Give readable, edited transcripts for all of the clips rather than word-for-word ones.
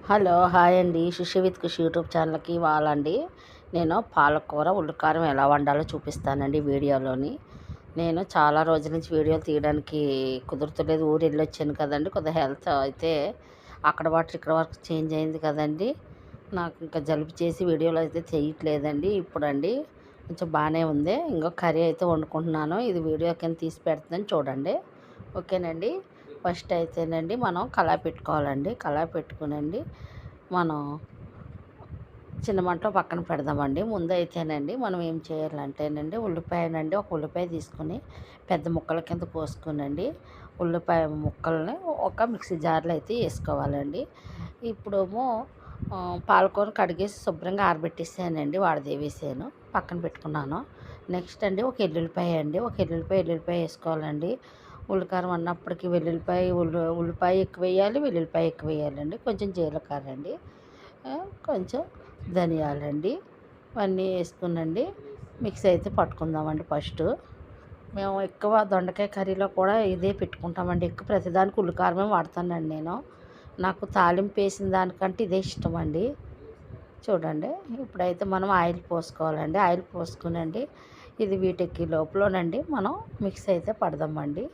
Hello hi అండి. Sushee with Khushi YouTube ఛానల్కి వాళ్ళండి. నేను పాలకూర ఉల్లికారం ఎలా వండాలో చూపిస్తానండి వీడియోలోని. నేను చాలా రోజుల నుంచి వీడియోలు తీయడానికి కుదురుతలేదు. ఊరు వెళ్ళొచ్చాను కదండి, కొద్దిగా హెల్త్ అయితే అక్కడ వాటర్ ఇక్కడ వరకు చేంజ్ అయింది కదండి. నాకు ఇంకా జలుబు చేసి వీడియోలు అయితే చేయట్లేదండి. ఇప్పుడండి కొంచెం బాగానే ఉంది. ఇంకో కర్రీ అయితే వండుకుంటున్నాను. ఇది వీడియో కింద తీసి పెడుతుందని చూడండి. ఓకేనండి. ఫస్ట్ అయితేనండి మనం కళాయి పెట్టుకోవాలండి. కళాయి పెట్టుకునండి మనం చిన్న మంటలో పక్కన పెడదామండి. ముందు అయితేనండి మనం ఏం చేయాలంటేనండి ఉల్లిపాయనండి, ఒక ఉల్లిపాయ తీసుకుని పెద్ద ముక్కల కింద కోసుకునండి ఉల్లిపాయ ముక్కల్ని ఒక మిక్సీ జార్లో అయితే వేసుకోవాలండి. ఇప్పుడేమో పాలకూర కడిగేసి శుభ్రంగా ఆరబెట్టేసానండి, వాడదేవేసాను, పక్కన పెట్టుకున్నాను. నెక్స్ట్ అండి ఒక ఎల్లుల్లిపాయ వేసుకోవాలండి. ఉల్లికారం అన్నప్పటికీ ఉల్లిపాయ ఎక్కువ వేయాలి, వెల్లుల్లిపాయ ఎక్కువ వేయాలండి. కొంచెం జీలకర్ర అండి, కొంచెం ధనియాలండి, ఇవన్నీ వేసుకునండి మిక్సీ అయితే పట్టుకుందామండి. ఫస్ట్ మేము ఎక్కువ దొండకాయ కర్రీలో కూడా ఇదే పెట్టుకుంటామండి. ఎక్కువ ప్రతిదానికి ఉల్లికారమే వాడతానండి నేను. నాకు తాలింపు వేసిన దానికంటే ఇదే ఇష్టం అండి. చూడండి, ఇప్పుడైతే మనం ఆయిల్ పోసుకోవాలండి. ఆయిల్ పోసుకునండి ఇది వీటికి లోపలనండి మనం మిక్సీ అయితే పడదామండి.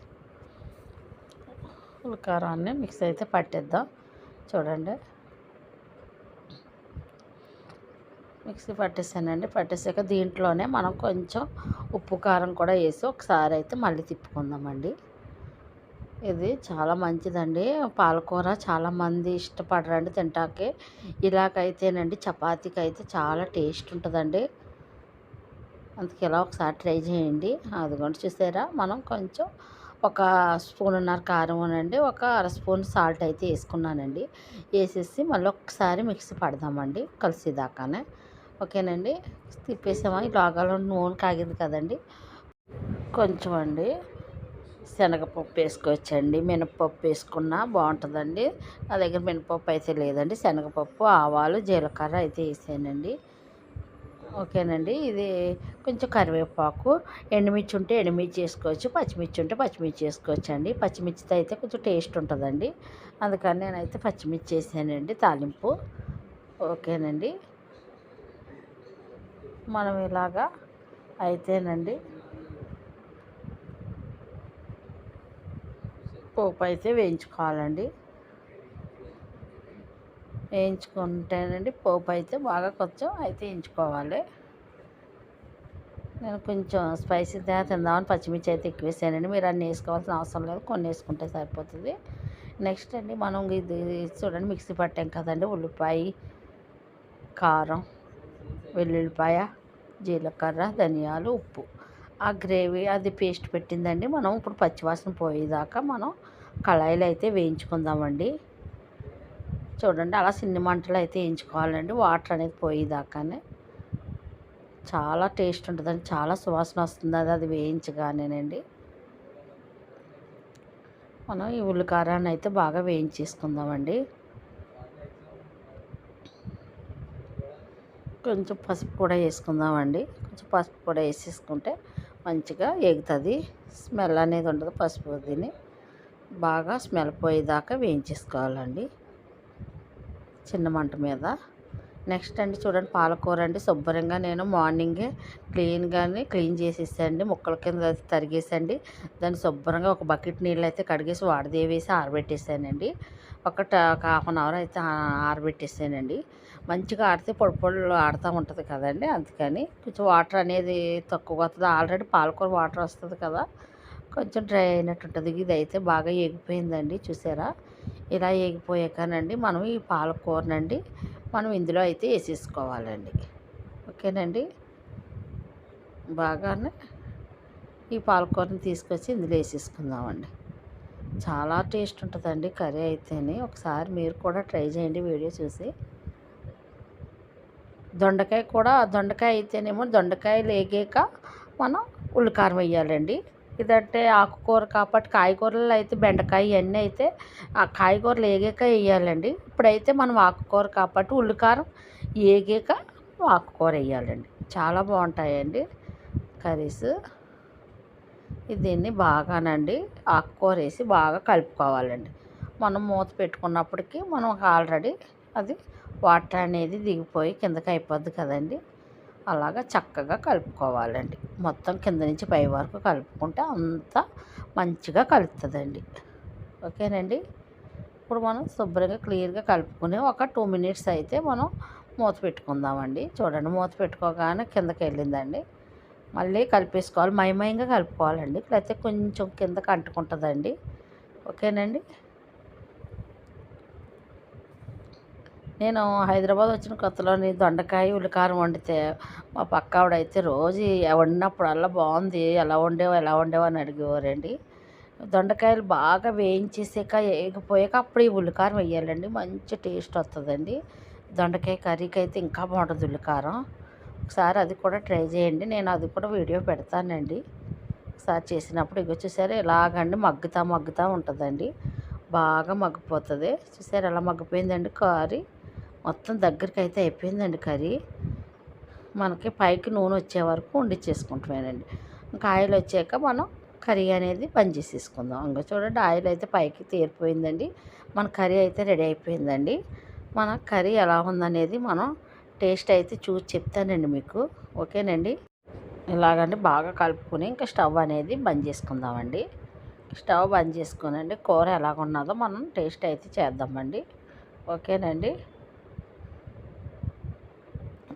ఉల్లికారాన్ని మిక్సీ అయితే పట్టేద్దాం. చూడండి, మిక్సీ పట్టేసానండి. పట్టేసాక దీంట్లోనే మనం కొంచెం ఉప్పు కారం కూడా వేసి ఒకసారి అయితే మళ్ళీ తిప్పుకుందామండి. ఇది చాలా మంచిదండి. పాలకూర చాలామంది ఇష్టపడరండి తింటాకే. ఇలాగైతేనండి చపాతీకి అయితే చాలా టేస్ట్ ఉంటుందండి. అందుకే ఇలా ఒకసారి ట్రై చేయండి. అదిగోండి, చూసారా, మనం కొంచెం ఒక స్పూన్నర కారం అనండి, ఒక అర స్పూన్ సాల్ట్ అయితే వేసుకున్నానండి. వేసేసి మళ్ళీ ఒకసారి మిక్సీ పడదామండి కలిసేదాకానే. ఓకేనండి. తిప్పేసామా, ఈ లోగాలో నూనె కాగింది కదండి, కొంచెం అండి శనగపప్పు వేసుకోవచ్చండి. మినపప్పు వేసుకున్నా బాగుంటుందండి. నా దగ్గర మినపప్పు అయితే లేదండి. శనగపప్పు, ఆవాలు, జీలకర్ర అయితే వేసానండి. ఓకేనండి. ఇది కొంచెం కరివేపాకు, ఎండుమిర్చి ఉంటే ఎండుమిర్చి వేసుకోవచ్చు, పచ్చిమిర్చి ఉంటే పచ్చిమిర్చి వేసుకోవచ్చు అండి. పచ్చిమిర్చితో అయితే కొంచెం టేస్ట్ ఉంటుందండి, అందుకని నేనైతే పచ్చిమిర్చి వేసానండి తాలింపు. ఓకేనండి. మనం ఇలాగా అయితేనండి పోపు అయితే వేయించుకోవాలండి. వేయించుకుంటేనండి పోపు అయితే బాగా కొంచెం అయితే వేయించుకోవాలి. నేను కొంచెం స్పైసీ తిందామని పచ్చిమిర్చి అయితే ఎక్కువ వేసానండి. మీరు అన్నీ వేసుకోవాల్సిన అవసరం లేదు, కొన్ని వేసుకుంటే సరిపోతుంది. నెక్స్ట్ అండి మనం ఇది చూడండి, మిక్సీ పట్టాం కదండి, ఉల్లిపాయ, కారం, వెల్లుల్లిపాయ, జీలకర్ర, ధనియాలు, ఉప్పు, ఆ గ్రేవీ అది పేస్ట్ పెట్టిందండి. మనం ఇప్పుడు పచ్చివాసన పోయేదాకా మనం కళాయిలో అయితే వేయించుకుందామండి. చూడండి, అలా సిన్ని మంటలు అయితే వేయించుకోవాలండి, వాటర్ అనేది పోయేదాకానే. చాలా టేస్ట్ ఉంటుందండి, చాలా సువాసన వస్తుంది అది వేయించగానేనండి. మనం ఈ ఉల్లికారాన్ని అయితే బాగా వేయించేసుకుందామండి. కొంచెం పసుపు కూడా వేసుకుందామండి. కొంచెం పసుపు కూడా వేసేసుకుంటే మంచిగా ఎగుతుంది, స్మెల్ అనేది ఉండదు. పసుపు తిని బాగా స్మెల్ పోయేదాకా వేయించేసుకోవాలండి చిన్న మంట మీద. నెక్స్ట్ అండి చూడండి, పాలకూర అండి శుభ్రంగా నేను మార్నింగే క్లీన్ చేసేసండి, ముక్కల కింద తరిగేసండి. దాన్ని శుభ్రంగా ఒక బకెట్ నీళ్ళు అయితే కడిగేసి వాడదేవేసి ఆరబెట్టేసానండి. ఒక హాఫ్ అన్ అవర్ అయితే ఆరబెట్టేసానండి. మంచిగా ఆడితే పొడి పొడులు ఆడుతూ ఉంటుంది కదండి, అందుకని కొంచెం వాటర్ అనేది తక్కువ వస్తుంది. ఆల్రెడీ పాలకూర వాటర్ వస్తుంది కదా, కొంచెం డ్రై అయినట్టు ఉంటుంది. ఇది అయితే బాగా ఎగిపోయిందండి, చూసారా. ఇలా ఎగిపోయాకనండి మనం ఈ పాలకూరనండి మనం ఇందులో అయితే వేసేసుకోవాలండి. ఓకేనండి. బాగానే ఈ పాలకూరని తీసుకొచ్చి ఇందులో వేసేసుకుందామండి. చాలా టేస్ట్ ఉంటుందండి కర్రీ అయితేనే. ఒకసారి మీరు కూడా ట్రై చేయండి వీడియో చూసి. దొండకాయ అయితేనేమో దొండకాయలు వేగాక మనం ఉల్లికారం వేయాలండి. ఇదంటే ఆకుకూర కాబట్టి, కాయగూరలు అయితే బెండకాయ ఇవన్నీ అయితే ఆ కాయగూరలు వేగాక వేయాలండి. ఇప్పుడైతే మనం ఆకుకూర కాబట్టి ఉల్లికారం వేగాక ఆకుకూర వేయాలండి. చాలా బాగుంటాయండి కర్రీస్. దీన్ని బాగానండి ఆకుకూర వేసి బాగా కలుపుకోవాలండి. మనం మూత పెట్టుకున్నప్పటికీ మనం ఆల్రెడీ అది వాటర్ అనేది దిగిపోయి కిందకి అయిపోద్ది కదండి. అలాగా చక్కగా కలుపుకోవాలండి. మొత్తం కింద నుంచి పై వరకు కలుపుకుంటే అంతా మంచిగా కలుపుతుందండి. ఓకేనండి. ఇప్పుడు మనం శుభ్రంగా క్లియర్గా కలుపుకుని ఒక 2 మినిట్స్ అయితే మనం మూత పెట్టుకుందామండి. చూడండి, మూత పెట్టుకోగానే కిందకి వెళ్ళిందండి. మళ్ళీ కలిపేసుకోవాలి, మైమయంగా కలుపుకోవాలండి, లేకపోతే కొంచెం కిందకి అంటుకుంటుందండి. ఓకేనండి. నేను హైదరాబాద్ వచ్చిన కొత్తలోని దొండకాయ ఉల్లికారం వండితే మా పక్క ఆవిడైతే రోజు వండినప్పుడల్లా బాగుంది, ఎలా వండేవో అని అడిగేవారండి. దొండకాయలు బాగా వేయించేసాక వేగిపోయాక అప్పుడు ఈ ఉల్లికారం వేయాలండి, మంచి టేస్ట్ వస్తుందండి. దొండకాయ కర్రీకి అయితే ఇంకా బాగుంటుంది ఉల్లికారం. ఒకసారి అది కూడా ట్రై చేయండి, నేను అది కూడా వీడియో పెడతానండి. ఒకసారి చేసినప్పుడు ఇగో చూసారా ఇలాగండి మగ్గుతా ఉంటుందండి, బాగా మగ్గిపోతుంది. చూసారు ఎలా మగ్గిపోయిందండి కర్రీ, మొత్తం దగ్గరికి అయితే అయిపోయిందండి కర్రీ. మనకి పైకి నూనె వచ్చే వరకు వండించేసుకుంటామేనండి. ఇంకా ఆయిల్ వచ్చాక మనం కర్రీ అనేది బంద్ చేసేసుకుందాం. ఇంకా చూడండి ఆయిల్ అయితే పైకి తేరిపోయిందండి, మన కర్రీ అయితే రెడీ అయిపోయిందండి. మన కర్రీ ఎలా ఉందనేది మనం టేస్ట్ అయితే చూసి చెప్తానండి మీకు. ఓకేనండి. ఇలాగండి బాగా కలుపుకొని ఇంకా స్టవ్ అనేది బంద్ చేసుకుందామండి. స్టవ్ బంద్ చేసుకోనండి, కూర ఎలాగున్నదో మనం టేస్ట్ అయితే చేద్దామండి. ఓకేనండి.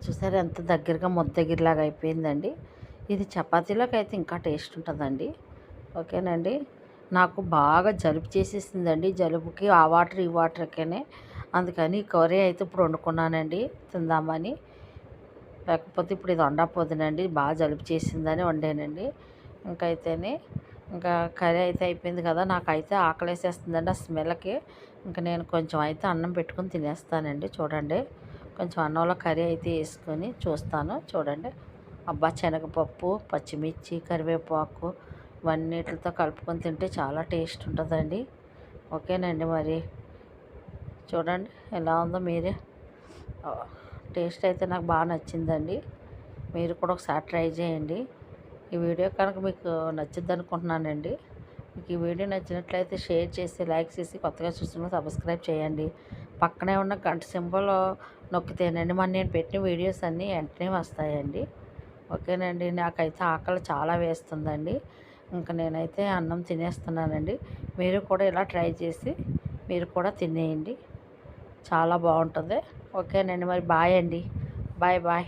చూసారా ఎంత దగ్గరగా ముద్దగిరిలాగా అయిపోయిందండి. ఇది చపాతీలోకి అయితే ఇంకా టేస్ట్ ఉంటుందండి. ఓకేనండి. నాకు బాగా జలుబు చేసేసిందండి, జలుబుకి ఆ వాటర్ ఈ వాటర్కేనే, అందుకని కర్రీ అయితే ఇప్పుడు వండుకున్నానండి తిందామని. లేకపోతే ఇప్పుడు ఇది వండకపోదునండి, బాగా జలుబు చేసిందని వండానండి. ఇంకైతేనే ఇంకా కర్రీ అయితే అయిపోయింది కదా, నాకైతే ఆకలేసేస్తుందండి ఆ స్మెల్కి. ఇంకా నేను కొంచెం అయితే అన్నం పెట్టుకుని తినేస్తానండి. చూడండి, కొంచెం అన్నంలో కర్రీ అయితే వేసుకొని చూస్తాను. చూడండి, అబ్బా, శనగపప్పు, పచ్చిమిర్చి, కరివేపాకు ఇవన్నిటితో కలుపుకొని తింటే చాలా టేస్ట్ ఉంటుందండి. ఓకేనండి. మరి చూడండి ఎలా ఉందో మీరే. టేస్ట్ అయితే నాకు బాగా నచ్చిందండి, మీరు కూడా ఒకసారి ట్రై చేయండి. ఈ వీడియో కనుక మీకు నచ్చుద్ది అనుకుంటున్నానండి. మీకు ఈ వీడియో నచ్చినట్లయితే షేర్ చేసి, లైక్ చేసి, కొత్తగా చూస్తున్న సబ్స్క్రైబ్ చేయండి. పక్కనే ఉన్న గంట సింబల్ నొక్కితేనండి మరి నేను పెట్టిన వీడియోస్ అన్నీ వెంటనే వస్తాయండి. ఓకేనండి. నాకైతే ఆకలి చాలా వేస్తుందండి, ఇంకా నేనైతే అన్నం తినేస్తున్నానండి. మీరు కూడా ఇలా ట్రై చేసి మీరు కూడా తినేయండి, చాలా బాగుంటుంది. ఓకేనండి. మరి బాయ్ అండి. Bye bye.